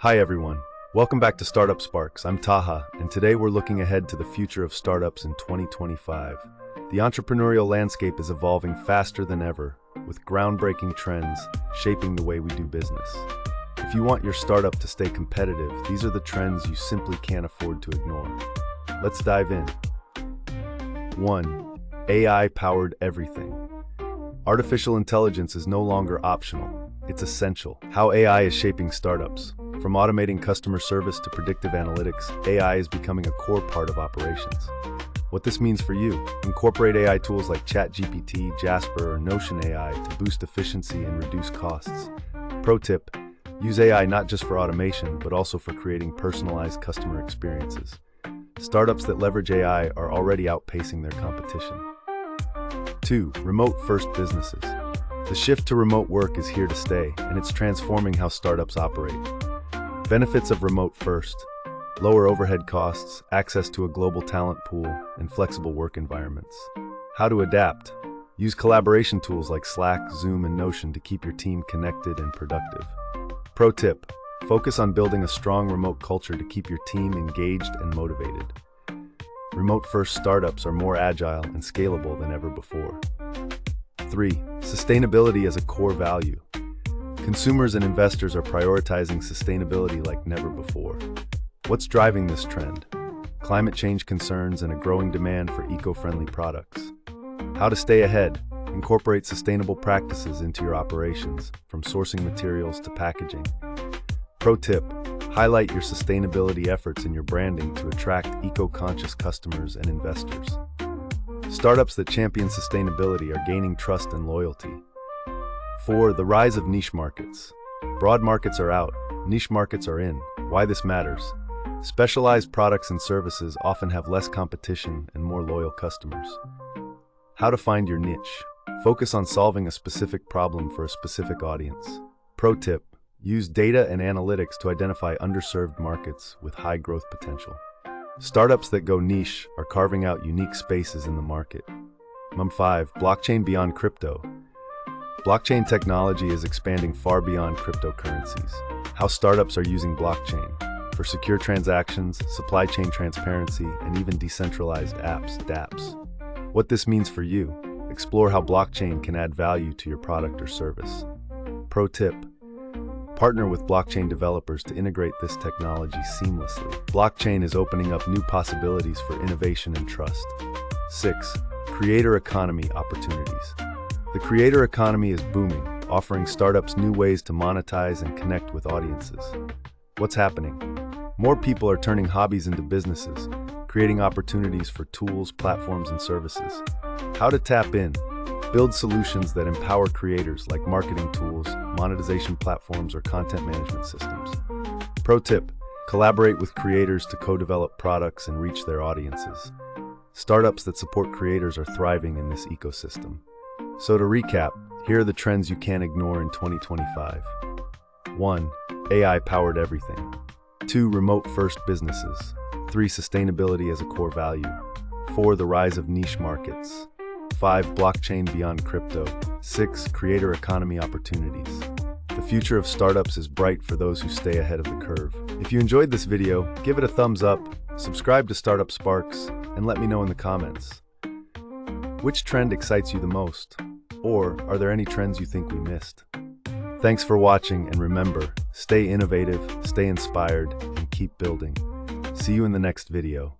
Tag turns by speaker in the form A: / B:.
A: Hi everyone, welcome back to Startup Sparks. I'm Taha, and today we're looking ahead to the future of startups in 2025. The entrepreneurial landscape is evolving faster than ever, with groundbreaking trends shaping the way we do business. If you want your startup to stay competitive, these are the trends you simply can't afford to ignore. Let's dive in. 1. AI-powered everything. Artificial intelligence is no longer optional, it's essential. How AI is shaping startups. From automating customer service to predictive analytics, AI is becoming a core part of operations. What this means for you: incorporate AI tools like ChatGPT, Jasper, or Notion AI to boost efficiency and reduce costs. Pro tip: use AI not just for automation, but also for creating personalized customer experiences. Startups that leverage AI are already outpacing their competition. 2. Remote-first businesses. The shift to remote work is here to stay, and it's transforming how startups operate. Benefits of remote first: lower overhead costs, access to a global talent pool, and flexible work environments. How to adapt: use collaboration tools like Slack, Zoom, and Notion to keep your team connected and productive. Pro tip: focus on building a strong remote culture to keep your team engaged and motivated. Remote-first startups are more agile and scalable than ever before. 3. Sustainability as a core value. Consumers and investors are prioritizing sustainability like never before. What's driving this trend? Climate change concerns and a growing demand for eco-friendly products. How to stay ahead: incorporate sustainable practices into your operations, from sourcing materials to packaging. Pro tip: highlight your sustainability efforts in your branding to attract eco-conscious customers and investors. Startups that champion sustainability are gaining trust and loyalty. 4. The rise of niche markets. Broad markets are out, niche markets are in. Why this matters: specialized products and services often have less competition and more loyal customers. How to find your niche. Focus on solving a specific problem for a specific audience. Pro tip: use data and analytics to identify underserved markets with high growth potential. Startups that go niche are carving out unique spaces in the market. 5. Blockchain beyond crypto. Blockchain technology is expanding far beyond cryptocurrencies. How startups are using blockchain for secure transactions, supply chain transparency, and even decentralized apps, dApps. What this means for you: explore how blockchain can add value to your product or service. Pro tip: partner with blockchain developers to integrate this technology seamlessly. Blockchain is opening up new possibilities for innovation and trust. 6. Creator economy opportunities. The creator economy is booming, offering startups new ways to monetize and connect with audiences. What's happening? More people are turning hobbies into businesses, creating opportunities for tools, platforms, and services. How to tap in: build solutions that empower creators like marketing tools, monetization platforms, or content management systems. Pro tip: collaborate with creators to co-develop products and reach their audiences. Startups that support creators are thriving in this ecosystem. So to recap, here are the trends you can't ignore in 2025. 1. AI-powered everything. 2. Remote-first businesses. 3. Sustainability as a core value. 4. The rise of niche markets. 5. Blockchain beyond crypto. 6. Creator economy opportunities. The future of startups is bright for those who stay ahead of the curve. If you enjoyed this video, give it a thumbs up, subscribe to Startup Sparks, and let me know in the comments. Which trend excites you the most? Or are there any trends you think we missed? Thanks for watching, and remember, stay innovative, stay inspired, and keep building. See you in the next video.